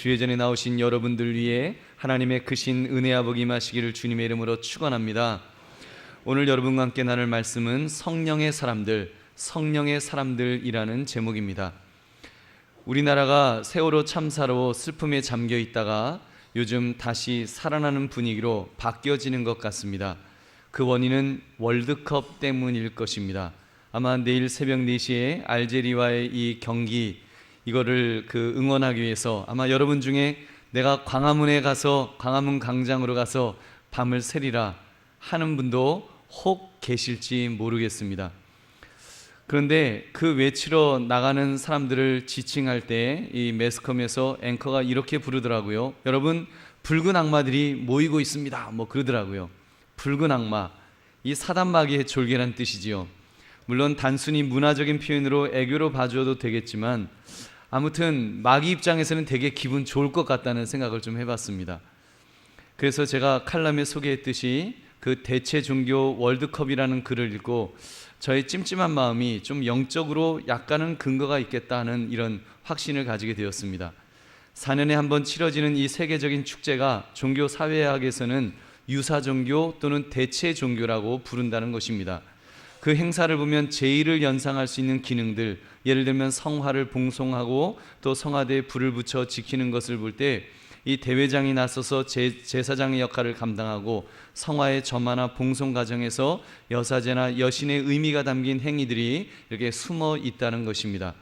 주의 전에 나오신 여러분들 위해 하나님의 크신 은혜와 복이 임하시기를 주님의 이름으로 축원합니다. 오늘 여러분과 함께 나눌 말씀은 성령의 사람들이라는 제목입니다. 우리나라가 세월호 참사로 슬픔에 잠겨 있다가 요즘 다시 살아나는 분위기로 바뀌어지는 것 같습니다. 그 원인은 월드컵 때문일 것입니다. 아마 내일 새벽 4시에 알제리와의 이 경기, 이거를 응원하기 위해서 아마 여러분 중에 내가 광화문 광장으로 가서 밤을 새리라 하는 분도 혹 계실지 모르겠습니다. 그런데 그 외치러 나가는 사람들을 지칭할 때 이 매스컴에서 앵커가 이렇게 부르더라고요. 여러분, 붉은 악마들이 모이고 있습니다. 그러더라고요. 붉은 악마, 이 사단마귀의 졸개란 뜻이지요. 물론 단순히 문화적인 표현으로 애교로 봐줘도 되겠지만 아무튼 마귀 입장에서는 되게 기분 좋을 것 같다는 생각을 좀 해봤습니다. 그래서 제가 칼럼에 소개했듯이 그 대체 종교 월드컵이라는 글을 읽고 저의 찜찜한 마음이 좀 영적으로 약간은 근거가 있겠다 하는 이런 확신을 가지게 되었습니다. 4년에 한 번 치러지는 이 세계적인 축제가 종교 사회학에서는 유사 종교 또는 대체 종교라고 부른다는 것입니다. 그 행사를 보면 제의를 연상할 수 있는 기능들, 예를 들면 성화를 봉송하고 또 성화대에 불을 붙여 지키는 것을 볼 때 이 대회장이 나서서 제사장의 역할을 감당하고 성화의 점화나 봉송 과정에서 여사제나 여신의 의미가 담긴 행위들이 이렇게 숨어 있다는 것입니다.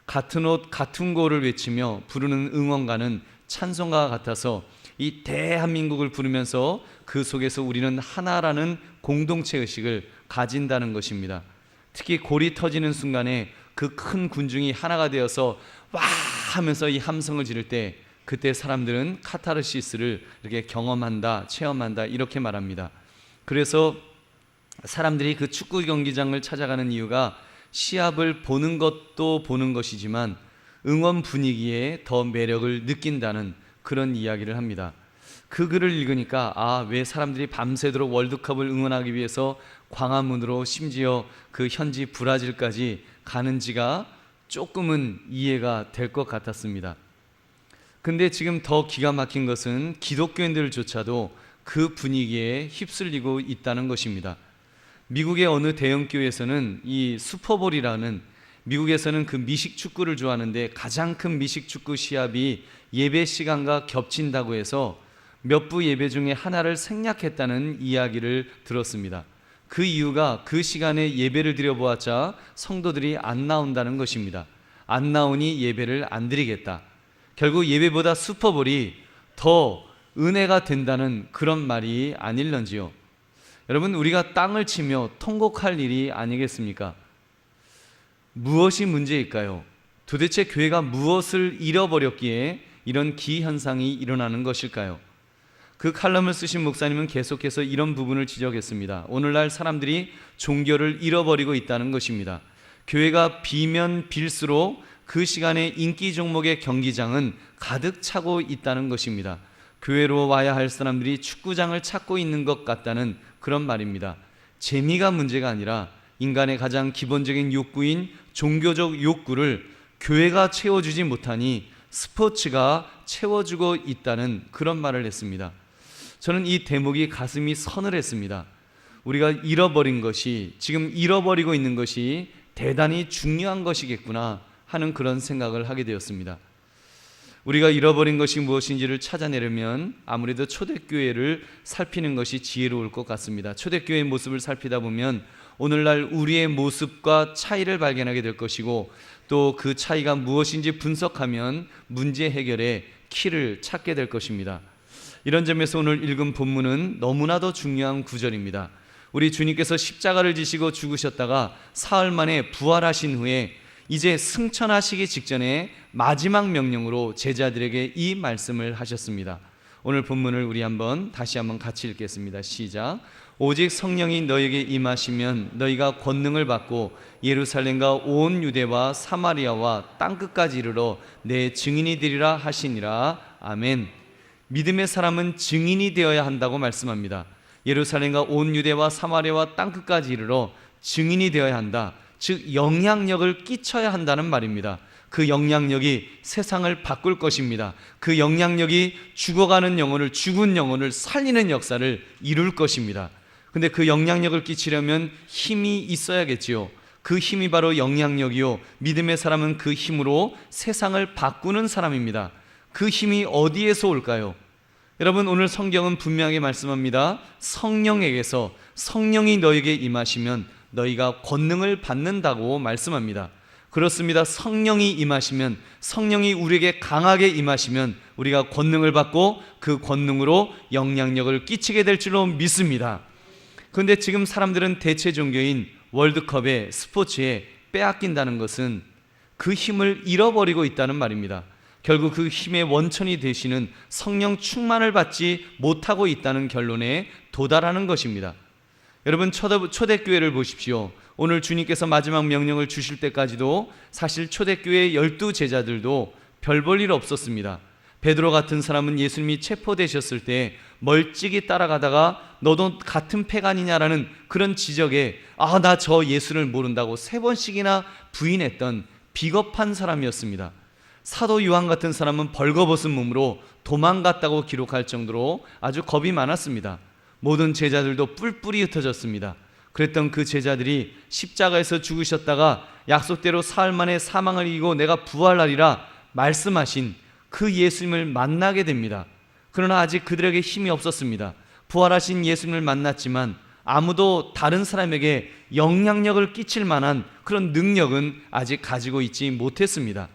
같은 옷 같은 고를 외치며 부르는 응원가는 찬송가와 같아서 이 대한민국을 부르면서 그 속에서 우리는 하나라는 공동체 의식을 가진다는 것입니다. 특히 골이 터지는 순간에 그 큰 군중이 하나가 되어서 와 하면서 이 함성을 지를 때 그때 사람들은 카타르시스를 이렇게 경험한다, 체험한다 이렇게 말합니다. 그래서 사람들이 그 축구 경기장을 찾아가는 이유가 시합을 보는 것도 보는 것이지만 응원 분위기에 더 매력을 느낀다는 그런 이야기를 합니다. 그 글을 읽으니까 왜 사람들이 밤새도록 월드컵을 응원하기 위해서 광화문으로 심지어 그 현지 브라질까지 가는지가 조금은 이해가 될 것 같았습니다. 근데 지금 더 기가 막힌 것은 기독교인들조차도 그 분위기에 휩쓸리고 있다는 것입니다. 미국의 어느 대형교회에서는 이 슈퍼볼이라는, 미국에서는 그 미식 축구를 좋아하는데 가장 큰 미식 축구 시합이 예배 시간과 겹친다고 해서 몇 부 예배 중에 하나를 생략했다는 이야기를 들었습니다. 그 이유가 그 시간에 예배를 드려보았자 성도들이 안 나온다는 것입니다. 안 나오니 예배를 안 드리겠다. 결국 예배보다 슈퍼볼이 더 은혜가 된다는 그런 말이 아닐런지요. 여러분, 우리가 땅을 치며 통곡할 일이 아니겠습니까? 무엇이 문제일까요? 도대체 교회가 무엇을 잃어버렸기에 이런 기현상이 일어나는 것일까요? 그 칼럼을 쓰신 목사님은 계속해서 이런 부분을 지적했습니다. 오늘날 사람들이 종교를 잃어버리고 있다는 것입니다. 교회가 비면 빌수록 그 시간에 인기 종목의 경기장은 가득 차고 있다는 것입니다. 교회로 와야 할 사람들이 축구장을 찾고 있는 것 같다는 그런 말입니다. 재미가 문제가 아니라 인간의 가장 기본적인 욕구인 종교적 욕구를 교회가 채워주지 못하니 스포츠가 채워주고 있다는 그런 말을 했습니다. 저는 이 대목이 가슴이 서늘했습니다. 우리가 잃어버린 것이, 지금 잃어버리고 있는 것이 대단히 중요한 것이겠구나 하는 그런 생각을 하게 되었습니다. 우리가 잃어버린 것이 무엇인지를 찾아내려면 아무래도 초대교회를 살피는 것이 지혜로울 것 같습니다. 초대교회의 모습을 살피다 보면 오늘날 우리의 모습과 차이를 발견하게 될 것이고, 또 그 차이가 무엇인지 분석하면 문제 해결의 키를 찾게 될 것입니다. 이런 점에서 오늘 읽은 본문은 너무나도 중요한 구절입니다. 우리 주님께서 십자가를 지시고 죽으셨다가 사흘 만에 부활하신 후에 이제 승천하시기 직전에 마지막 명령으로 제자들에게 이 말씀을 하셨습니다. 오늘 본문을 우리 다시 한번 같이 읽겠습니다. 시작. 오직 성령이 너에게 임하시면 너희가 권능을 받고 예루살렘과 온 유대와 사마리아와 땅끝까지 이르러 내 증인이 되리라 하시니라. 아멘. 믿음의 사람은 증인이 되어야 한다고 말씀합니다. 예루살렘과 온 유대와 사마리아와 땅끝까지 이르러 증인이 되어야 한다. 즉 영향력을 끼쳐야 한다는 말입니다. 그 영향력이 세상을 바꿀 것입니다. 그 영향력이 죽어가는 영혼을, 죽은 영혼을 살리는 역사를 이룰 것입니다. 근데 그 영향력을 끼치려면 힘이 있어야겠지요. 그 힘이 바로 영향력이요, 믿음의 사람은 그 힘으로 세상을 바꾸는 사람입니다. 그 힘이 어디에서 올까요? 여러분, 오늘 성경은 분명하게 말씀합니다. 성령에게서, 성령이 너에게 임하시면 너희가 권능을 받는다고 말씀합니다. 그렇습니다. 성령이 임하시면, 성령이 우리에게 강하게 임하시면 우리가 권능을 받고 그 권능으로 영향력을 끼치게 될 줄로 믿습니다. 그런데 지금 사람들은 대체 종교인 월드컵에, 스포츠에 빼앗긴다는 것은 그 힘을 잃어버리고 있다는 말입니다. 결국 그 힘의 원천이 되시는 성령 충만을 받지 못하고 있다는 결론에 도달하는 것입니다. 여러분, 초대교회를 보십시오. 오늘 주님께서 마지막 명령을 주실 때까지도 사실 초대교회의 12제자들도 별 볼 일 없었습니다. 베드로 같은 사람은 예수님이 체포되셨을 때 멀찍이 따라가다가 너도 같은 패간이냐라는 그런 지적에 나 저 예수를 모른다고 3번씩이나 부인했던 비겁한 사람이었습니다. 사도 요한 같은 사람은 벌거벗은 몸으로 도망갔다고 기록할 정도로 아주 겁이 많았습니다. 모든 제자들도 뿔뿔이 흩어졌습니다. 그랬던 그 제자들이 십자가에서 죽으셨다가 약속대로 사흘 만에 사망을 이기고 내가 부활하리라 말씀하신 그 예수님을 만나게 됩니다. 그러나 아직 그들에게 힘이 없었습니다. 부활하신 예수님을 만났지만 아무도 다른 사람에게 영향력을 끼칠 만한 그런 능력은 아직 가지고 있지 못했습니다.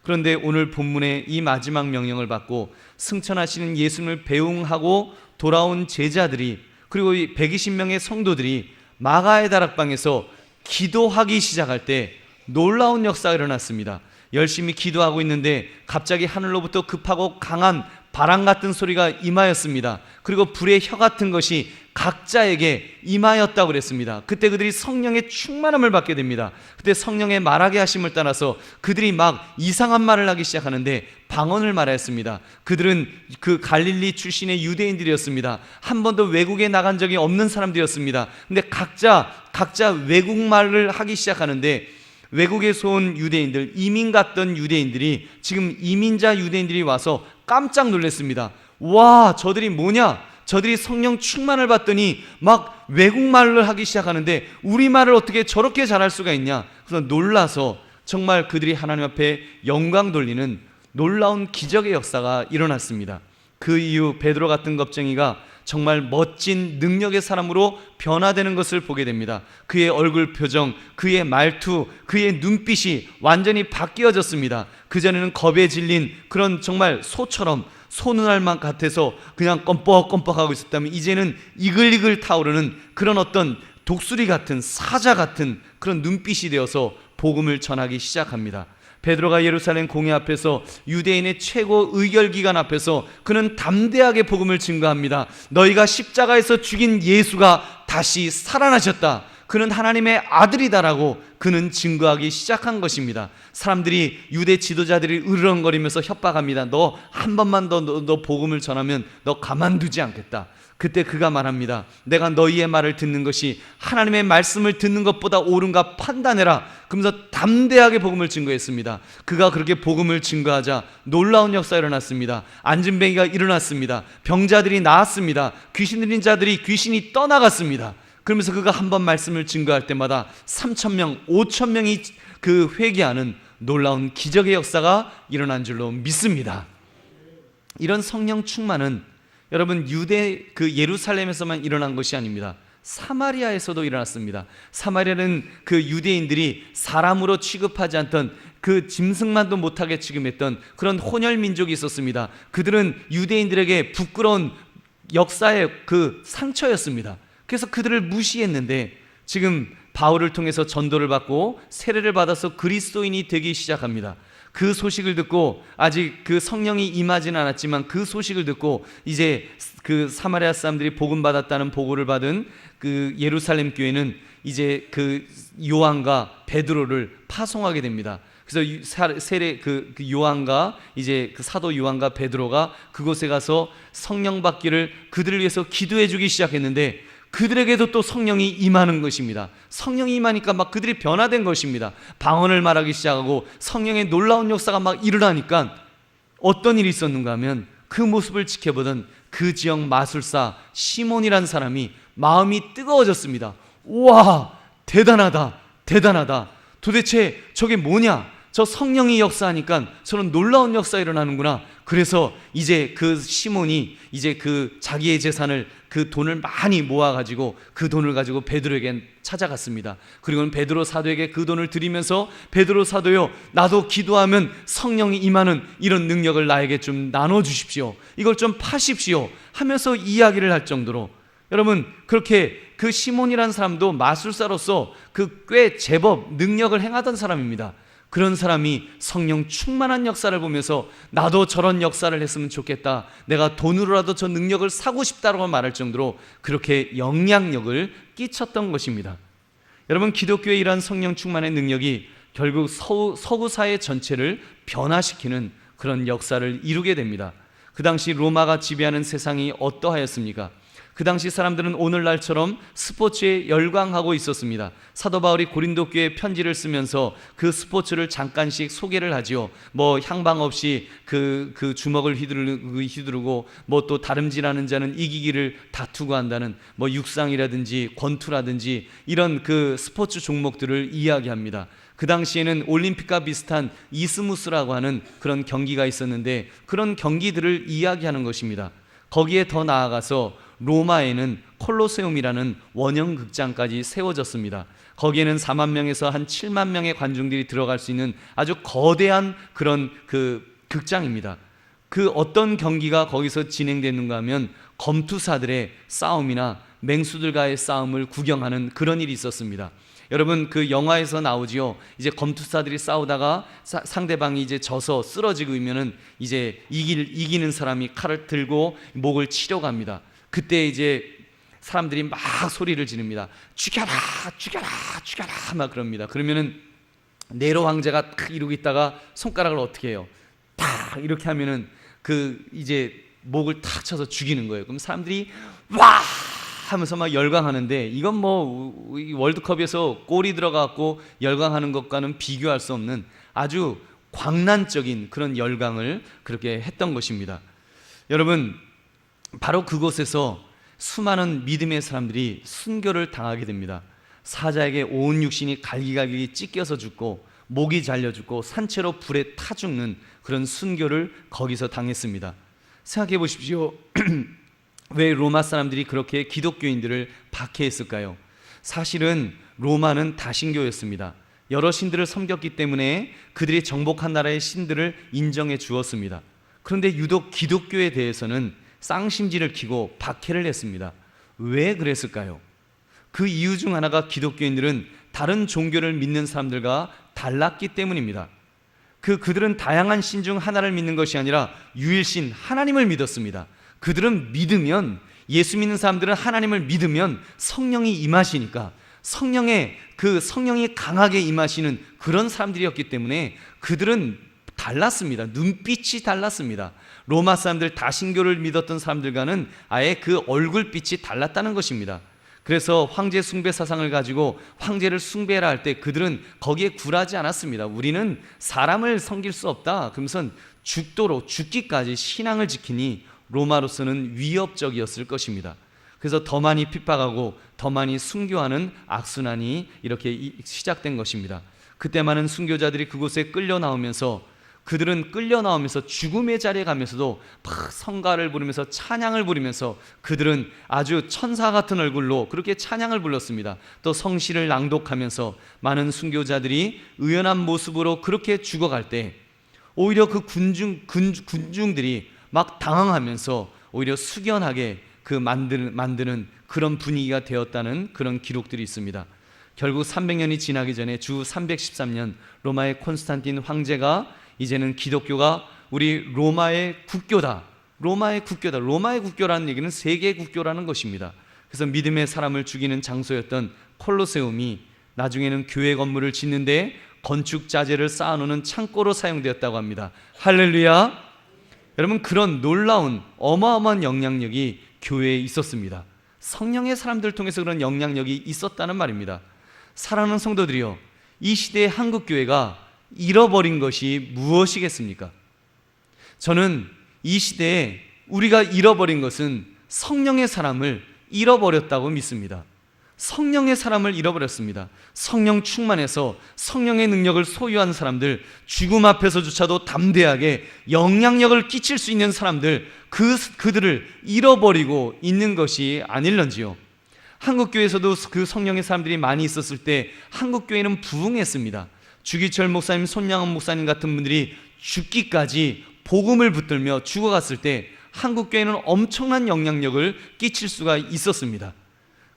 그런데 오늘 본문의 이 마지막 명령을 받고 승천하시는 예수님을 배웅하고 돌아온 제자들이, 그리고 이 120명의 성도들이 마가의 다락방에서 기도하기 시작할 때 놀라운 역사가 일어났습니다. 열심히 기도하고 있는데 갑자기 하늘로부터 급하고 강한 바람 같은 소리가 임하였습니다. 그리고 불의 혀 같은 것이 각자에게 임하였다고 그랬습니다. 그때 그들이 성령의 충만함을 받게 됩니다. 그때 성령의 말하게 하심을 따라서 그들이 막 이상한 말을 하기 시작하는데 방언을 말하였습니다. 그들은 그 갈릴리 출신의 유대인들이었습니다. 한 번도 외국에 나간 적이 없는 사람들이었습니다. 근데 각자 외국말을 하기 시작하는데 외국에서 온 유대인들, 이민 갔던 유대인들이 지금 이민자 유대인들이 와서 깜짝 놀랐습니다. 와, 저들이 뭐냐? 저들이 성령 충만을 받더니 막 외국말을 하기 시작하는데 우리말을 어떻게 저렇게 잘할 수가 있냐? 그래서 놀라서 정말 그들이 하나님 앞에 영광 돌리는 놀라운 기적의 역사가 일어났습니다. 그 이후 베드로 같은 겁쟁이가 정말 멋진 능력의 사람으로 변화되는 것을 보게 됩니다. 그의 얼굴 표정, 그의 말투, 그의 눈빛이 완전히 바뀌어졌습니다. 그전에는 겁에 질린 그런 정말 소처럼 소눈알만 같아서 그냥 껌뻑껌뻑하고 있었다면 이제는 이글이글 타오르는 그런 어떤 독수리 같은, 사자 같은 그런 눈빛이 되어서 복음을 전하기 시작합니다. 베드로가 예루살렘 공회 앞에서 유대인의 최고 의결기관 앞에서 그는 담대하게 복음을 증거합니다. 너희가 십자가에서 죽인 예수가 다시 살아나셨다. 그는 하나님의 아들이다라고 그는 증거하기 시작한 것입니다. 사람들이, 유대 지도자들이 으르렁거리면서 협박합니다. 너 한 번만 더 너 복음을 전하면 너 가만두지 않겠다. 그때 그가 말합니다. 내가 너희의 말을 듣는 것이 하나님의 말씀을 듣는 것보다 옳은가 판단해라. 그러면서 담대하게 복음을 증거했습니다. 그가 그렇게 복음을 증거하자 놀라운 역사가 일어났습니다. 안진뱅이가 일어났습니다. 병자들이 나았습니다. 귀신 들린 자들이 귀신이 떠나갔습니다. 그러면서 그가 한 번 말씀을 증거할 때마다 3,000명, 5,000명이 그 회개하는 놀라운 기적의 역사가 일어난 줄로 믿습니다. 이런 성령 충만은 여러분 유대 예루살렘에서만 일어난 것이 아닙니다. 사마리아에서도 일어났습니다. 사마리아는 그 유대인들이 사람으로 취급하지 않던, 그 짐승만도 못하게 취급했던 그런 혼혈 민족이 있었습니다. 그들은 유대인들에게 부끄러운 역사의 그 상처였습니다. 그래서 그들을 무시했는데 지금 바울을 통해서 전도를 받고 세례를 받아서 그리스도인이 되기 시작합니다. 그 소식을 듣고, 아직 그 성령이 임하지는 않았지만 그 소식을 듣고 이제 그 사마리아 사람들이 복음 받았다는 보고를 받은 그 예루살렘 교회는 이제 그 요한과 베드로를 파송하게 됩니다. 그래서 세례 그 요한과 이제 그 사도 요한과 베드로가 그곳에 가서 성령 받기를 그들을 위해서 기도해 주기 시작했는데 그들에게도 또 성령이 임하는 것입니다. 성령이 임하니까 막 그들이 변화된 것입니다. 방언을 말하기 시작하고 성령의 놀라운 역사가 막 일어나니까 어떤 일이 있었는가 하면 그 모습을 지켜보던 그 지역 마술사 시몬이란 사람이 마음이 뜨거워졌습니다. 우와, 대단하다, 대단하다. 도대체 저게 뭐냐? 저 성령이 역사하니까 저런 놀라운 역사가 일어나는구나. 그래서 이제 그 시몬이 이제 그 자기의 재산을, 그 돈을 많이 모아가지고 그 돈을 가지고 베드로에게 찾아갔습니다. 그리고는 베드로 사도에게 그 돈을 드리면서, 베드로 사도요, 나도 기도하면 성령이 임하는 이런 능력을 나에게 좀 나눠주십시오, 이걸 좀 파십시오 하면서 이야기를 할 정도로, 여러분, 그렇게 그 시몬이라는 사람도 마술사로서 그 꽤 제법 능력을 행하던 사람입니다. 그런 사람이 성령 충만한 역사를 보면서 나도 저런 역사를 했으면 좋겠다, 내가 돈으로라도 저 능력을 사고 싶다라고 말할 정도로 그렇게 영향력을 끼쳤던 것입니다. 여러분, 기독교의 이러한 성령 충만의 능력이 결국 서구 사회 전체를 변화시키는 그런 역사를 이루게 됩니다. 그 당시 로마가 지배하는 세상이 어떠하였습니까? 그 당시 사람들은 오늘날처럼 스포츠에 열광하고 있었습니다. 사도 바울이 고린도 교회에 편지를 쓰면서 그 스포츠를 잠깐씩 소개를 하지요. 뭐 향방 없이 그 주먹을 휘두르고 뭐 또 다름질하는 자는 이기기를 다투고 한다는 뭐 육상이라든지 권투라든지 이런 그 스포츠 종목들을 이야기합니다. 그 당시에는 올림픽과 비슷한 이스무스라고 하는 그런 경기가 있었는데 그런 경기들을 이야기하는 것입니다. 거기에 더 나아가서 로마에는 콜로세움이라는 원형 극장까지 세워졌습니다. 거기에는 4만 명에서 한 7만 명의 관중들이 들어갈 수 있는 아주 거대한 그런 그 극장입니다. 그 어떤 경기가 거기서 진행되는가 하면 검투사들의 싸움이나 맹수들과의 싸움을 구경하는 그런 일이 있었습니다. 여러분, 그 영화에서 나오지요. 이제 검투사들이 싸우다가 상대방이 이제 져서 쓰러지고 있면은 이제 이기는 사람이 칼을 들고 목을 치러 갑니다. 그때 이제 사람들이 막 소리를 지릅니다. 죽여라, 죽여라, 죽여라 막 그럽니다. 그러면은 네로 황제가 딱 이러고 있다가 손가락을 어떻게 해요? 딱 이렇게 하면은 그 이제 목을 탁 쳐서 죽이는 거예요. 그럼 사람들이 와 하면서 막 열광하는데, 이건 뭐 월드컵에서 골이 들어가고 열광하는 것과는 비교할 수 없는 아주 광란적인 그런 열광을 그렇게 했던 것입니다. 여러분, 바로 그곳에서 수많은 믿음의 사람들이 순교를 당하게 됩니다. 사자에게 온 육신이 갈기갈기 찢겨서 죽고 목이 잘려 죽고 산채로 불에 타 죽는 그런 순교를 거기서 당했습니다. 생각해 보십시오. 왜 로마 사람들이 그렇게 기독교인들을 박해했을까요? 사실은 로마는 다신교였습니다. 여러 신들을 섬겼기 때문에 그들이 정복한 나라의 신들을 인정해 주었습니다. 그런데 유독 기독교에 대해서는 쌍심지를 키고 박해를 했습니다. 왜 그랬을까요? 그 이유 중 하나가 기독교인들은 다른 종교를 믿는 사람들과 달랐기 때문입니다. 그들은 다양한 신 중 하나를 믿는 것이 아니라 유일신 하나님을 믿었습니다. 그들은 믿으면, 예수 믿는 사람들은 하나님을 믿으면 성령이 임하시니까, 성령이 강하게 임하시는 그런 사람들이었기 때문에 그들은 달랐습니다. 눈빛이 달랐습니다. 로마 사람들, 다신교를 믿었던 사람들과는 아예 그 얼굴빛이 달랐다는 것입니다. 그래서 황제 숭배 사상을 가지고 황제를 숭배해라 할 때 그들은 거기에 굴하지 않았습니다. 우리는 사람을 섬길 수 없다, 그러면서 죽도록, 죽기까지 신앙을 지키니 로마로서는 위협적이었을 것입니다. 그래서 더 많이 핍박하고 더 많이 순교하는 악순환이 이렇게 시작된 것입니다. 그때 많은 순교자들이 그곳에 끌려 나오면서, 그들은 끌려 나오면서 죽음의 자리에 가면서도 막 성가를 부르면서 찬양을 부르면서 그들은 아주 천사 같은 얼굴로 그렇게 찬양을 불렀습니다. 또 성시를 낭독하면서 많은 순교자들이 의연한 모습으로 그렇게 죽어갈 때 오히려 그 군중들이 막 당황하면서 오히려 숙연하게 만드는 그런 분위기가 되었다는 그런 기록들이 있습니다. 결국 300년이 지나기 전에 주 313년 로마의 콘스탄틴 황제가 이제는 기독교가 우리 로마의 국교다, 로마의 국교다. 로마의 국교라는 얘기는 세계 국교라는 것입니다. 그래서 믿음의 사람을 죽이는 장소였던 콜로세움이 나중에는 교회 건물을 짓는데 건축 자재를 쌓아놓는 창고로 사용되었다고 합니다. 할렐루야. 여러분, 그런 놀라운 어마어마한 영향력이 교회에 있었습니다. 성령의 사람들을 통해서 그런 영향력이 있었다는 말입니다. 사랑하는 성도들이여, 이 시대의 한국교회가 잃어버린 것이 무엇이겠습니까? 저는 이 시대에 우리가 잃어버린 것은 성령의 사람을 잃어버렸다고 믿습니다. 성령의 사람을 잃어버렸습니다. 성령 충만해서 성령의 능력을 소유한 사람들, 죽음 앞에서조차도 담대하게 영향력을 끼칠 수 있는 사람들, 그들을 잃어버리고 있는 것이 아닐런지요. 한국교회에서도 그 성령의 사람들이 많이 있었을 때 한국교회는 부흥했습니다. 주기철 목사님, 손양원 목사님 같은 분들이 죽기까지 복음을 붙들며 죽어갔을 때 한국교회는 엄청난 영향력을 끼칠 수가 있었습니다.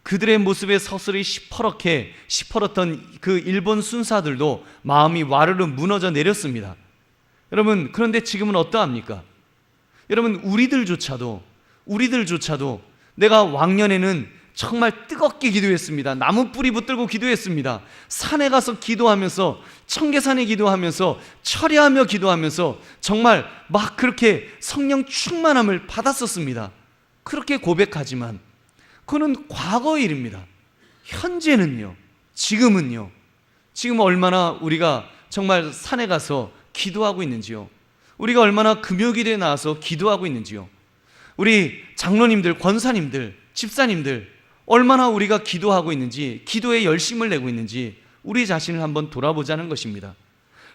그들의 모습에 서슬이 시퍼렇던 그 일본 순사들도 마음이 와르르 무너져 내렸습니다. 여러분, 그런데 지금은 어떠합니까? 여러분, 우리들조차도 내가 왕년에는 정말 뜨겁게 기도했습니다. 나무 뿌리 붙들고 기도했습니다. 산에 가서 기도하면서, 청계산에 기도하면서, 철야하며 기도하면서 정말 막 그렇게 성령 충만함을 받았었습니다. 그렇게 고백하지만 그거는 과거 일입니다. 현재는요, 지금은요, 지금 얼마나 우리가 정말 산에 가서 기도하고 있는지요, 우리가 얼마나 금요기도에 나와서 기도하고 있는지요, 우리 장로님들, 권사님들, 집사님들 얼마나 우리가 기도하고 있는지, 기도에 열심을 내고 있는지 우리 자신을 한번 돌아보자는 것입니다.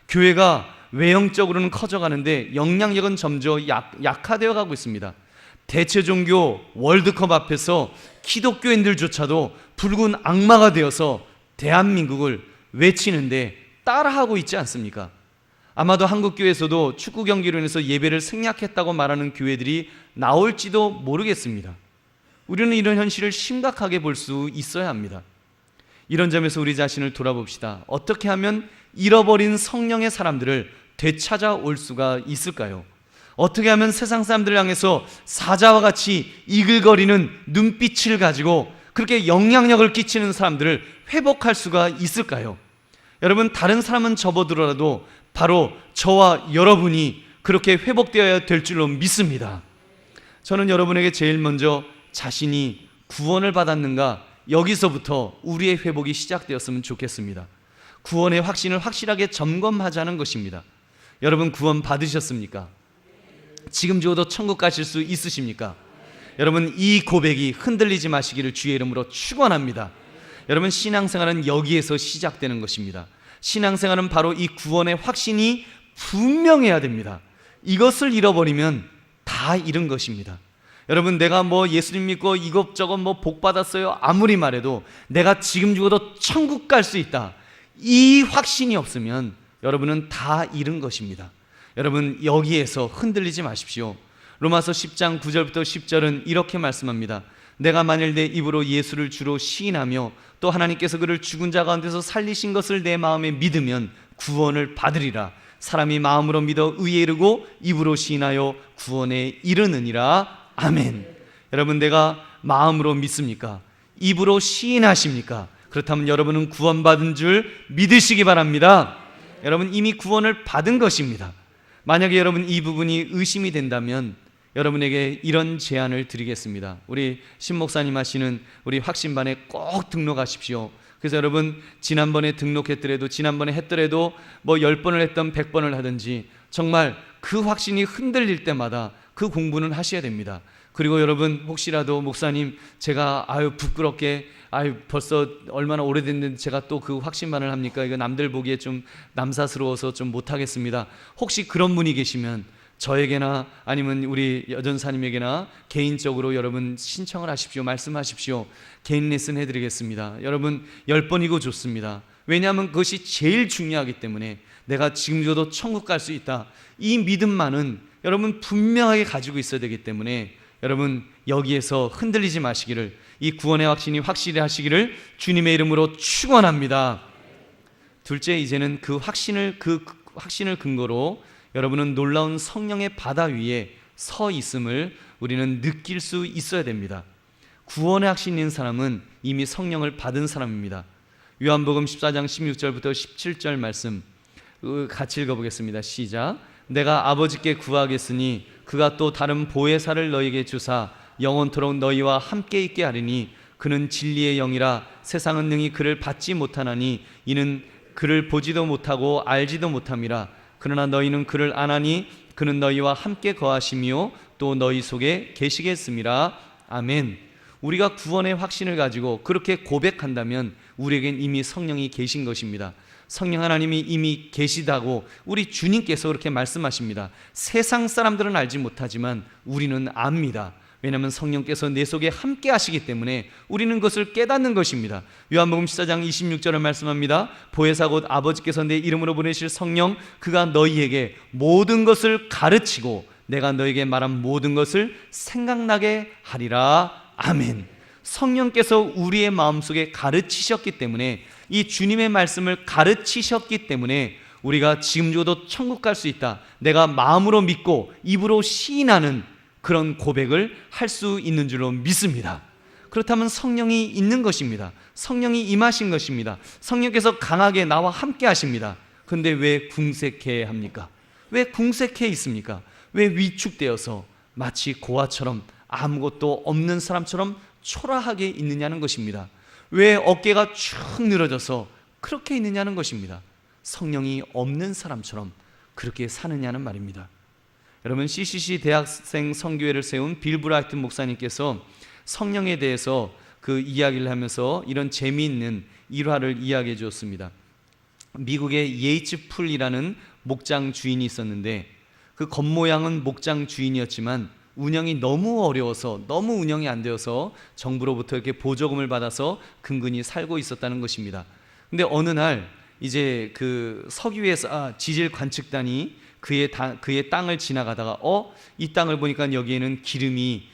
교회가 외형적으로는 커져가는데 영향력은 점점 약화되어 가고 있습니다. 대체종교 월드컵 앞에서 기독교인들조차도 붉은 악마가 되어서 대한민국을 외치는데 따라하고 있지 않습니까? 아마도 한국교회에서도 축구 경기로 인해서 예배를 생략했다고 말하는 교회들이 나올지도 모르겠습니다. 우리는 이런 현실을 심각하게 볼 수 있어야 합니다. 이런 점에서 우리 자신을 돌아봅시다. 어떻게 하면 잃어버린 성령의 사람들을 되찾아올 수가 있을까요? 어떻게 하면 세상 사람들을 향해서 사자와 같이 이글거리는 눈빛을 가지고 그렇게 영향력을 끼치는 사람들을 회복할 수가 있을까요? 여러분, 다른 사람은 접어들어라도 바로 저와 여러분이 그렇게 회복되어야 될 줄로 믿습니다. 저는 여러분에게 제일 먼저 자신이 구원을 받았는가, 여기서부터 우리의 회복이 시작되었으면 좋겠습니다. 구원의 확신을 확실하게 점검하자는 것입니다. 여러분, 구원 받으셨습니까? 지금 죽어도 천국 가실 수 있으십니까? 여러분, 이 고백이 흔들리지 마시기를 주의 이름으로 축원합니다. 여러분, 신앙생활은 여기에서 시작되는 것입니다. 신앙생활은 바로 이 구원의 확신이 분명해야 됩니다. 이것을 잃어버리면 다 잃은 것입니다. 여러분, 내가 예수님 믿고 이것저것 복 받았어요 아무리 말해도 내가 지금 죽어도 천국 갈 수 있다, 이 확신이 없으면 여러분은 다 잃은 것입니다. 여러분, 여기에서 흔들리지 마십시오. 로마서 10장 9절부터 10절은 이렇게 말씀합니다. 내가 만일 내 입으로 예수를 주로 시인하며 또 하나님께서 그를 죽은 자 가운데서 살리신 것을 내 마음에 믿으면 구원을 받으리라. 사람이 마음으로 믿어 의에 이르고 입으로 시인하여 구원에 이르느니라. 아멘. 여러분, 내가 마음으로 믿습니까? 입으로 시인하십니까? 그렇다면 여러분은 구원받은 줄 믿으시기 바랍니다. 여러분, 이미 구원을 받은 것입니다. 만약에 여러분 이 부분이 의심이 된다면 여러분에게 이런 제안을 드리겠습니다. 우리 신 목사님 하시는 우리 확신반에 꼭 등록하십시오. 그래서 여러분, 지난번에 등록했더라도, 지난번에 했더라도 10번을 했던 100번을 하든지 정말 그 확신이 흔들릴 때마다 그 공부는 하셔야 됩니다. 그리고 여러분, 혹시라도 목사님, 제가 부끄럽게 벌써 얼마나 오래됐는데 제가 또 그 확신만을 합니까? 이거 남들 보기에 좀 남사스러워서 좀 못하겠습니다. 혹시 그런 분이 계시면 저에게나 아니면 우리 여전사님에게나 개인적으로 여러분 신청을 하십시오. 말씀하십시오. 개인 레슨 해드리겠습니다. 여러분, 10번이고 좋습니다. 왜냐하면 그것이 제일 중요하기 때문에 내가 지금 저도 천국 갈 수 있다, 이 믿음만은 여러분 분명하게 가지고 있어야 되기 때문에 여러분, 여기에서 흔들리지 마시기를, 이 구원의 확신이 확실히 하시기를 주님의 이름으로 축원합니다. 둘째, 이제는 그 확신을 근거로 여러분은 놀라운 성령의 바다 위에 서 있음을 우리는 느낄 수 있어야 됩니다. 구원의 확신이 있는 사람은 이미 성령을 받은 사람입니다. 요한복음 14장 16절부터 17절 말씀 같이 읽어보겠습니다. 시작. 내가 아버지께 구하겠으니 그가 또 다른 보혜사를 너에게 주사 영원토록 너희와 함께 있게 하리니 그는 진리의 영이라 세상은 능히 그를 받지 못하나니 이는 그를 보지도 못하고 알지도 못함이라. 그러나 너희는 그를 아나니 그는 너희와 함께 거하시며 또 너희 속에 계시겠음이라. 아멘. 우리가 구원의 확신을 가지고 그렇게 고백한다면 우리에겐 이미 성령이 계신 것입니다. 성령 하나님이 이미 계시다고 우리 주님께서 그렇게 말씀하십니다. 세상 사람들은 알지 못하지만 우리는 압니다. 왜냐하면 성령께서 내 속에 함께 하시기 때문에 우리는 그것을 깨닫는 것입니다. 요한복음 14장 26절을 말씀합니다. 보혜사 곧 아버지께서 내 이름으로 보내실 성령, 그가 너희에게 모든 것을 가르치고 내가 너희에게 말한 모든 것을 생각나게 하리라. 아멘. 성령께서 우리의 마음속에 가르치셨기 때문에, 이 주님의 말씀을 가르치셨기 때문에 우리가 지금 죽어도 천국 갈 수 있다, 내가 마음으로 믿고 입으로 시인하는 그런 고백을 할 수 있는 줄로 믿습니다. 그렇다면 성령이 있는 것입니다. 성령이 임하신 것입니다. 성령께서 강하게 나와 함께 하십니다. 그런데 왜 궁색해 합니까? 왜 궁색해 있습니까? 왜 위축되어서 마치 고아처럼 아무것도 없는 사람처럼 초라하게 있느냐는 것입니다. 왜 어깨가 쭉 늘어져서 그렇게 있느냐는 것입니다. 성령이 없는 사람처럼 그렇게 사느냐는 말입니다. 여러분, CCC 대학생 선교회를 세운 빌 브라이튼 목사님께서 성령에 대해서 그 이야기를 하면서 이런 재미있는 일화를 이야기해 주었습니다. 미국의 예이츠 풀이라는 목장 주인이 있었는데 그 겉모양은 목장 주인이었지만 운영이 너무 어려워서, 너무 운영이 안 되어서 정부로부터 이렇게 보조금을 받아서 근근히 살고 있었다는 것입니다. 근데 어느 날 이제 그 석유회사 지질 관측단이 그의 땅을 지나가다가 이 땅을 보니까 여기에는 기름이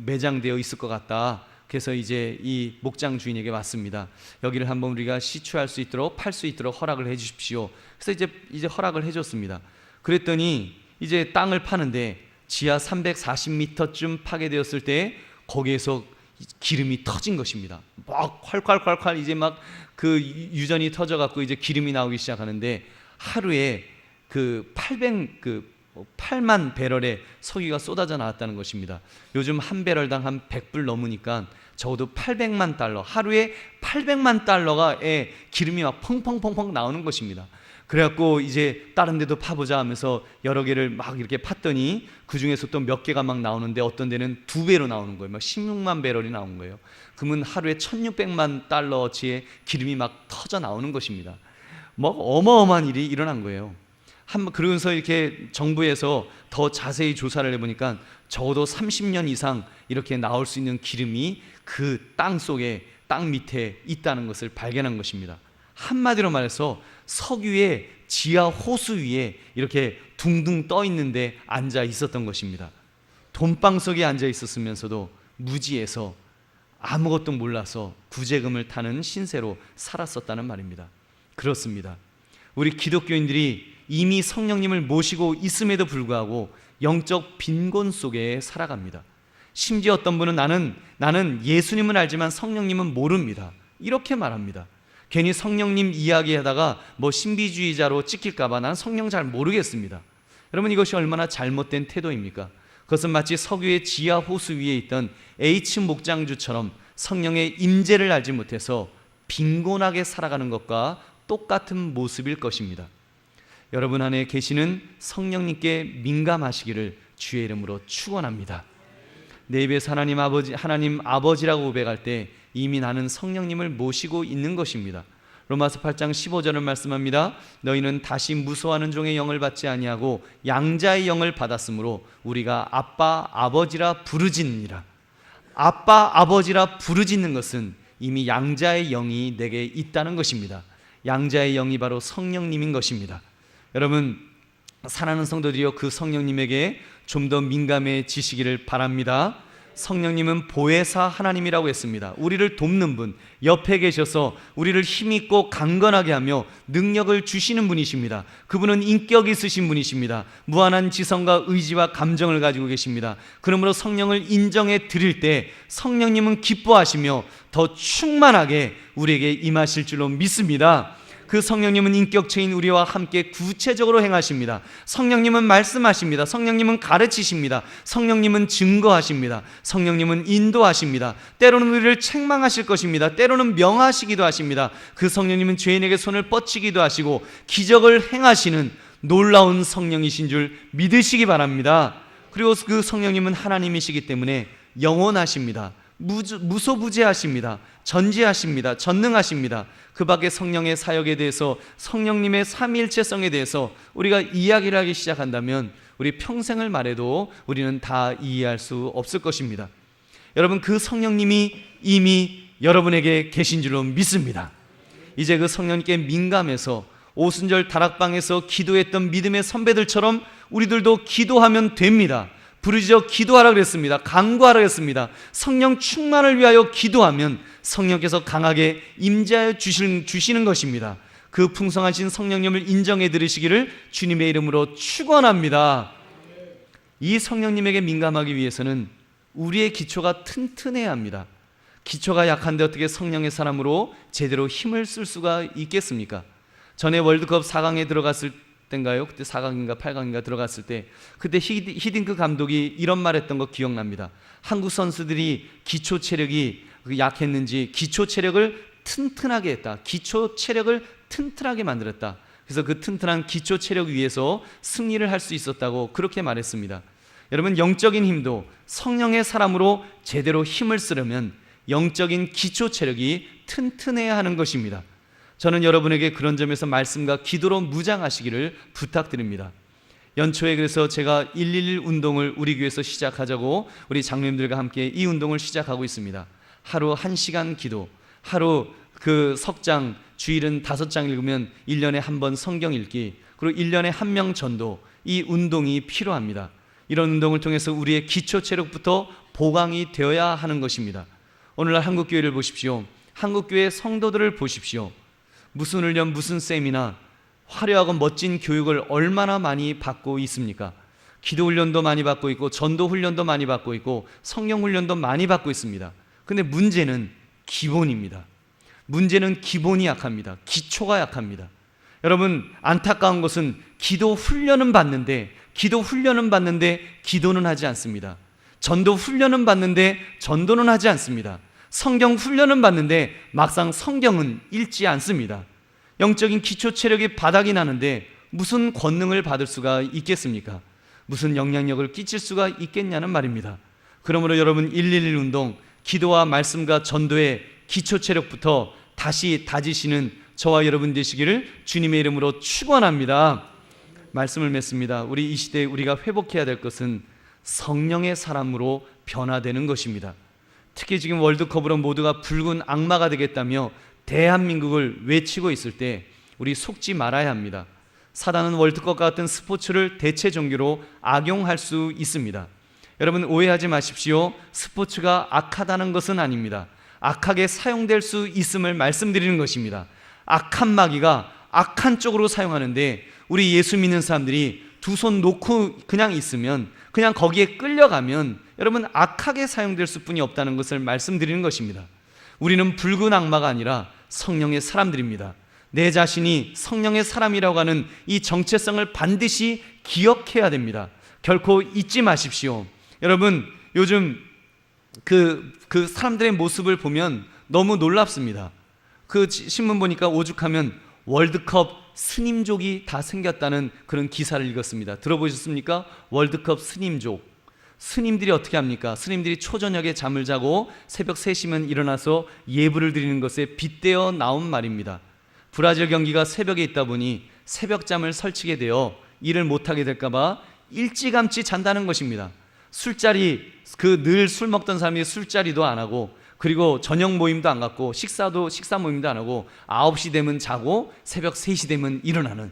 매장되어 있을 것 같다. 그래서 이제 이 목장 주인에게 왔습니다. 여기를 한번 우리가 시추할 수 있도록, 팔 수 있도록 허락을 해 주십시오. 그래서 이제 허락을 해 줬습니다. 그랬더니 이제 땅을 파는데 지하 340m쯤 파게 되었을 때 거기에서 기름이 터진 것입니다. 막 콸콸콸콸 이제 막 그 유전이 터져 갖고 이제 기름이 나오기 시작하는데 하루에 8만 배럴의 석유가 쏟아져 나왔다는 것입니다. 요즘 한 배럴당 한 100불 넘으니까 적어도 800만 달러, 하루에 800만 달러의 기름이 막 펑펑펑펑 나오는 것입니다. 그래갖고 이제 다른 데도 파보자 하면서 여러 개를 막 이렇게 팠더니 그 중에서 또 몇 개가 막 나오는데 어떤 데는 2배로 나오는 거예요. 막 16만 배럴이 나온 거예요. 그러면 하루에 1600만 달러어치의 기름이 막 터져 나오는 것입니다. 뭐 어마어마한 일이 일어난 거예요. 그러면서 이렇게 정부에서 더 자세히 조사를 해보니까 적어도 30년 이상 이렇게 나올 수 있는 기름이 그 땅 속에, 땅 밑에 있다는 것을 발견한 것입니다. 한마디로 말해서 석유의 지하 호수 위에 이렇게 둥둥 떠 있는데 앉아 있었던 것입니다. 돈방석에 앉아 있었으면서도 무지해서 아무것도 몰라서 구제금을 타는 신세로 살았었다는 말입니다. 그렇습니다. 우리 기독교인들이 이미 성령님을 모시고 있음에도 불구하고 영적 빈곤 속에 살아갑니다. 심지어 어떤 분은 나는 예수님은 알지만 성령님은 모릅니다, 이렇게 말합니다. 괜히 성령님 이야기하다가 뭐 신비주의자로 찍힐까봐 난 성령 잘 모르겠습니다. 여러분, 이것이 얼마나 잘못된 태도입니까? 그것은 마치 석유의 지하 호수 위에 있던 H 목장주처럼 성령의 임재를 알지 못해서 빈곤하게 살아가는 것과 똑같은 모습일 것입니다. 여러분 안에 계시는 성령님께 민감하시기를 주의 이름으로 축원합니다. 내 입에서 하나님 아버지라고 고백할 때 이미 나는 성령님을 모시고 있는 것입니다. 로마서 8장 15절을 말씀합니다. 너희는 다시 무소하는 종의 영을 받지 아니하고 양자의 영을 받았으므로 우리가 아빠 아버지라 부르짖느니라. 아빠 아버지라 부르짖는 것은 이미 양자의 영이 내게 있다는 것입니다. 양자의 영이 바로 성령님인 것입니다. 여러분, 사랑하는 성도들이여, 그 성령님에게 좀 더 민감해지시기를 바랍니다. 성령님은 보혜사 하나님이라고 했습니다. 우리를 돕는 분, 옆에 계셔서 우리를 힘있고 강건하게 하며 능력을 주시는 분이십니다. 그분은 인격 있으신 분이십니다. 무한한 지성과 의지와 감정을 가지고 계십니다. 그러므로 성령을 인정해 드릴 때 성령님은 기뻐하시며 더 충만하게 우리에게 임하실 줄로 믿습니다. 그 성령님은 인격체인 우리와 함께 구체적으로 행하십니다. 성령님은 말씀하십니다. 성령님은 가르치십니다. 성령님은 증거하십니다. 성령님은 인도하십니다. 때로는 우리를 책망하실 것입니다. 때로는 명하시기도 하십니다. 그 성령님은 죄인에게 손을 뻗치기도 하시고 기적을 행하시는 놀라운 성령이신 줄 믿으시기 바랍니다. 그리고 그 성령님은 하나님이시기 때문에 영원하십니다. 무소부재하십니다. 전지하십니다. 전능하십니다. 그 밖에 성령의 사역에 대해서, 성령님의 삼위일체성에 대해서 우리가 이야기를 하기 시작한다면 우리 평생을 말해도 우리는 다 이해할 수 없을 것입니다. 여러분, 그 성령님이 이미 여러분에게 계신 줄로 믿습니다. 이제 그 성령님께 민감해서 오순절 다락방에서 기도했던 믿음의 선배들처럼 우리들도 기도하면 됩니다. 부르짖어 기도하라 그랬습니다. 간구하라 그랬습니다. 성령 충만을 위하여 기도하면 성령께서 강하게 임재하여 주시는 것입니다. 그 풍성하신 성령님을 인정해 들으시기를 주님의 이름으로 축원합니다. 이 성령님에게 민감하기 위해서는 우리의 기초가 튼튼해야 합니다. 기초가 약한데 어떻게 성령의 사람으로 제대로 힘을 쓸 수가 있겠습니까? 전에 월드컵 4강에 들어갔을 때인가요? 그때 4강인가 8강인가 들어갔을 때, 그때 히딩크 감독이 이런 말 했던 거 기억납니다. 한국 선수들이 기초 체력이 약했는지 기초 체력을 튼튼하게 했다. 기초 체력을 튼튼하게 만들었다. 그래서 그 튼튼한 기초 체력 위에서 승리를 할 수 있었다고 그렇게 말했습니다. 여러분, 영적인 힘도 성령의 사람으로 제대로 힘을 쓰려면 영적인 기초 체력이 튼튼해야 하는 것입니다. 저는 여러분에게 그런 점에서 말씀과 기도로 무장하시기를 부탁드립니다. 연초에 그래서 제가 111 운동을 우리 교회에서 시작하자고 우리 장로님들과 함께 이 운동을 시작하고 있습니다. 하루 1시간 기도, 하루 그 석장, 주일은 5장 읽으면 1년에 한 번 성경 읽기, 그리고 1년에 1명 전도, 이 운동이 필요합니다. 이런 운동을 통해서 우리의 기초 체력부터 보강이 되어야 하는 것입니다. 오늘날 한국교회를 보십시오. 한국교회 성도들을 보십시오. 무슨 훈련, 무슨 세미나, 화려하고 멋진 교육을 얼마나 많이 받고 있습니까? 기도 훈련도 많이 받고 있고, 전도 훈련도 많이 받고 있고, 성령 훈련도 많이 받고 있습니다. 근데 문제는 기본입니다. 문제는 기본이 약합니다. 기초가 약합니다. 여러분, 안타까운 것은 기도 훈련은 받는데 기도는 하지 않습니다. 전도 훈련은 받는데 전도는 하지 않습니다. 성경 훈련은 받는데 막상 성경은 읽지 않습니다. 영적인 기초 체력이 바닥이 나는데 무슨 권능을 받을 수가 있겠습니까? 무슨 영향력을 끼칠 수가 있겠냐는 말입니다. 그러므로 여러분, 111 운동, 기도와 말씀과 전도의 기초 체력부터 다시 다지시는 저와 여러분 되시기를 주님의 이름으로 축원합니다. 말씀을 맺습니다. 우리 이 시대에 우리가 회복해야 될 것은 성령의 사람으로 변화되는 것입니다. 특히 지금 월드컵으로 모두가 붉은 악마가 되겠다며 대한민국을 외치고 있을 때 우리 속지 말아야 합니다. 사단은 월드컵 같은 스포츠를 대체 종교로 악용할 수 있습니다. 여러분, 오해하지 마십시오. 스포츠가 악하다는 것은 아닙니다. 악하게 사용될 수 있음을 말씀드리는 것입니다. 악한 마귀가 악한 쪽으로 사용하는데 우리 예수 믿는 사람들이 두 손 놓고 그냥 있으면, 그냥 거기에 끌려가면 여러분, 악하게 사용될 수뿐이 없다는 것을 말씀드리는 것입니다. 우리는 붉은 악마가 아니라 성령의 사람들입니다. 내 자신이 성령의 사람이라고 하는 이 정체성을 반드시 기억해야 됩니다. 결코 잊지 마십시오. 여러분, 요즘 그 사람들의 모습을 보면 너무 놀랍습니다. 그 신문 보니까 오죽하면 월드컵 스님족이 다 생겼다는 그런 기사를 읽었습니다. 들어보셨습니까? 월드컵 스님족. 스님들이 어떻게 합니까? 스님들이 초저녁에 잠을 자고 새벽 3시면 일어나서 예불을 드리는 것에 빗대어 나온 말입니다. 브라질 경기가 새벽에 있다 보니 새벽잠을 설치게 되어 일을 못하게 될까봐 일찌감치 잔다는 것입니다. 술자리, 늘 술 먹던 사람이 술자리도 안 하고, 그리고 저녁 모임도 안 갖고, 식사 모임도 안 하고, 9시 되면 자고 새벽 3시 되면 일어나는,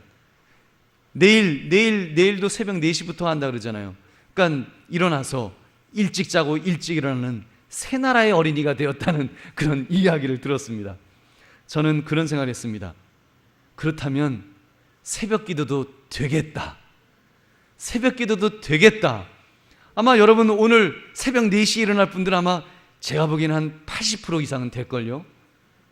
내일도 새벽 4시부터 한다 그러잖아요. 그러니까 일어나서 일찍 자고 일찍 일어나는 새 나라의 어린이가 되었다는 그런 이야기를 들었습니다. 저는 그런 생각을 했습니다. 그렇다면 새벽 기도도 되겠다. 새벽 기도도 되겠다. 아마 여러분, 오늘 새벽 4시에 일어날 분들 아마 제가 보기에는 한 80% 이상은 될걸요.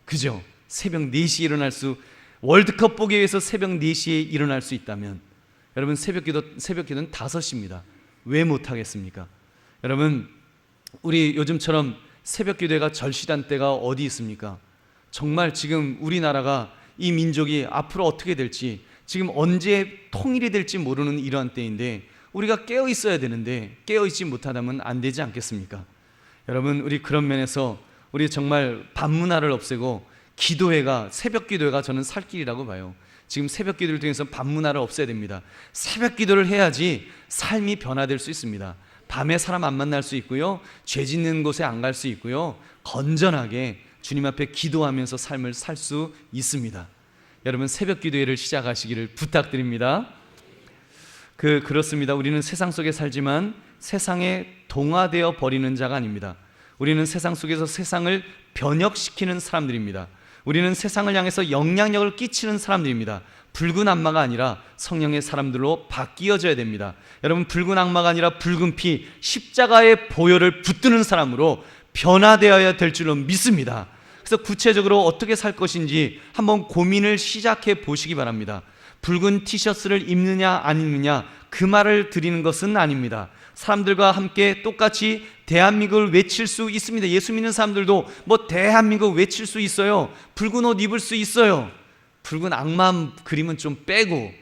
그죠? 새벽 4시에 일어날 수, 월드컵 보기 위해서 새벽 4시에 일어날 수 있다면 여러분 새벽 기도는 5시입니다. 왜 못하겠습니까? 여러분 우리 요즘처럼 새벽 기도회가 절실한 때가 어디 있습니까? 정말 지금 우리나라가 이 민족이 앞으로 어떻게 될지, 지금 언제 통일이 될지 모르는 이러한 때인데 우리가 깨어 있어야 되는데 깨어 있지 못하다면 안 되지 않겠습니까? 여러분 우리 그런 면에서 우리 정말 밤문화를 없애고 기도회가, 새벽 기도회가 저는 살 길이라고 봐요. 지금 새벽 기도를 통해서 밤문화를 없애야 됩니다. 새벽 기도를 해야지 삶이 변화될 수 있습니다. 밤에 사람 안 만날 수 있고요, 죄 짓는 곳에 안 갈 수 있고요, 건전하게 주님 앞에 기도하면서 삶을 살 수 있습니다. 여러분 새벽 기도회를 시작하시기를 부탁드립니다. 그렇습니다. 우리는 세상 속에 살지만 세상에 동화되어 버리는 자가 아닙니다. 우리는 세상 속에서 세상을 변혁시키는 사람들입니다. 우리는 세상을 향해서 영향력을 끼치는 사람들입니다. 붉은 악마가 아니라 성령의 사람들로 바뀌어져야 됩니다. 여러분 붉은 악마가 아니라 붉은 피, 십자가의 보혈을 붙드는 사람으로 변화되어야 될 줄로 믿습니다. 그래서 구체적으로 어떻게 살 것인지 한번 고민을 시작해 보시기 바랍니다. 붉은 티셔츠를 입느냐 안 입느냐 그 말을 드리는 것은 아닙니다. 사람들과 함께 똑같이 대한민국을 외칠 수 있습니다. 예수 믿는 사람들도 뭐 대한민국 외칠 수 있어요. 붉은 옷 입을 수 있어요. 붉은 악마 그림은 좀 빼고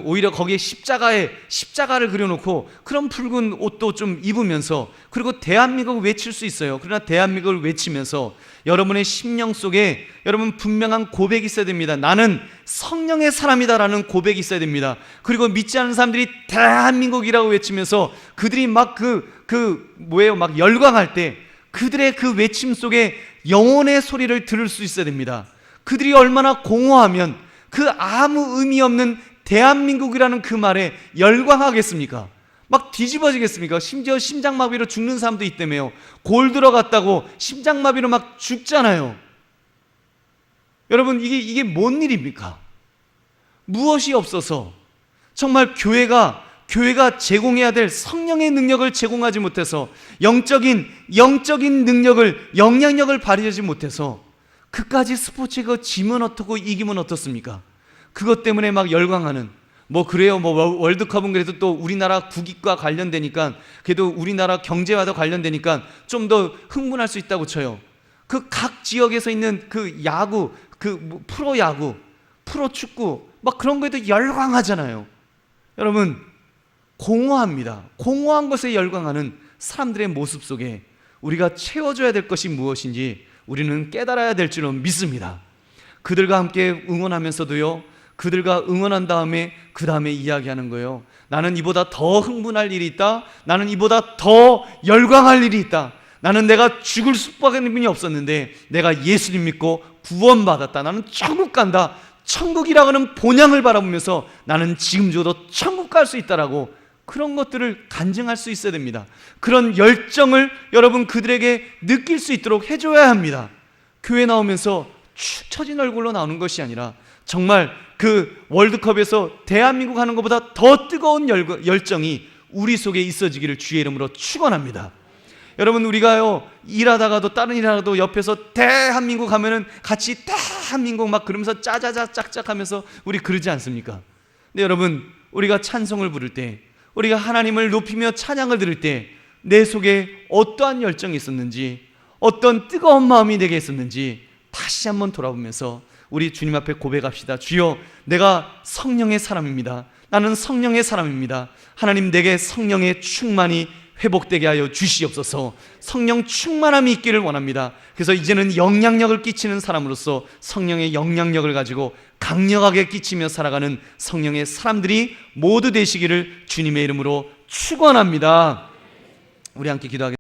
오히려 거기에 십자가를 그려놓고 그런 붉은 옷도 좀 입으면서, 그리고 대한민국을 외칠 수 있어요. 그러나 대한민국을 외치면서 여러분의 심령 속에 여러분 분명한 고백이 있어야 됩니다. 나는 성령의 사람이다라는 고백이 있어야 됩니다. 그리고 믿지 않는 사람들이 대한민국이라고 외치면서 그들이 막 막 열광할 때 그들의 그 외침 속에 영혼의 소리를 들을 수 있어야 됩니다. 그들이 얼마나 공허하면 그 아무 의미 없는 대한민국이라는 그 말에 열광하겠습니까? 막 뒤집어지겠습니까? 심지어 심장마비로 죽는 사람도 있다며요. 골 들어갔다고 심장마비로 막 죽잖아요. 여러분 이게 뭔 일입니까? 무엇이 없어서 정말 교회가 제공해야 될 성령의 능력을 제공하지 못해서 영적인 능력을, 영향력을 발휘하지 못해서 그까지 스포츠에 지면 어떻고 이기면 어떻습니까? 그것 때문에 막 열광하는, 그래요, 월드컵은 그래도 또 우리나라 국익과 관련되니까, 그래도 우리나라 경제와도 관련되니까 좀 더 흥분할 수 있다고 쳐요. 그 각 지역에서 있는 그 야구, 프로야구, 프로축구 막 그런 거에도 열광하잖아요. 여러분 공허합니다. 공허한 것에 열광하는 사람들의 모습 속에 우리가 채워줘야 될 것이 무엇인지 우리는 깨달아야 될 줄은 믿습니다. 그들과 함께 응원하면서도요, 그들과 응원한 다음에 그 다음에 이야기하는 거예요. 나는 이보다 더 흥분할 일이 있다. 나는 이보다 더 열광할 일이 있다. 나는 내가 죽을 수밖에 분이 없었는데 내가 예수님 믿고 구원받았다. 나는 천국 간다. 천국이라고 하는 본향을 바라보면서 나는 지금 죽어도 천국 갈 수 있다라고 그런 것들을 간증할 수 있어야 됩니다. 그런 열정을 여러분 그들에게 느낄 수 있도록 해줘야 합니다. 교회 나오면서 축 처진 얼굴로 나오는 것이 아니라 정말 그 월드컵에서 대한민국 하는 것보다 더 뜨거운 열정이 우리 속에 있어지기를 주의 이름으로 축원합니다. 여러분 우리가요 일하다가도 다른 일하다가도 옆에서 대한민국 하면은 같이 대한민국 막 그러면서 짜자자 짝짝 하면서 우리 그러지 않습니까? 근데 여러분 우리가 찬송을 부를 때, 우리가 하나님을 높이며 찬양을 들을 때 내 속에 어떠한 열정이 있었는지, 어떤 뜨거운 마음이 내게 있었는지 다시 한번 돌아보면서 우리 주님 앞에 고백합시다. 주여, 내가 성령의 사람입니다. 나는 성령의 사람입니다. 하나님, 내게 성령의 충만이 회복되게 하여 주시옵소서. 성령 충만함이 있기를 원합니다. 그래서 이제는 영향력을 끼치는 사람으로서 성령의 영향력을 가지고 강력하게 끼치며 살아가는 성령의 사람들이 모두 되시기를 주님의 이름으로 축원합니다. 우리 함께 기도하겠습니다.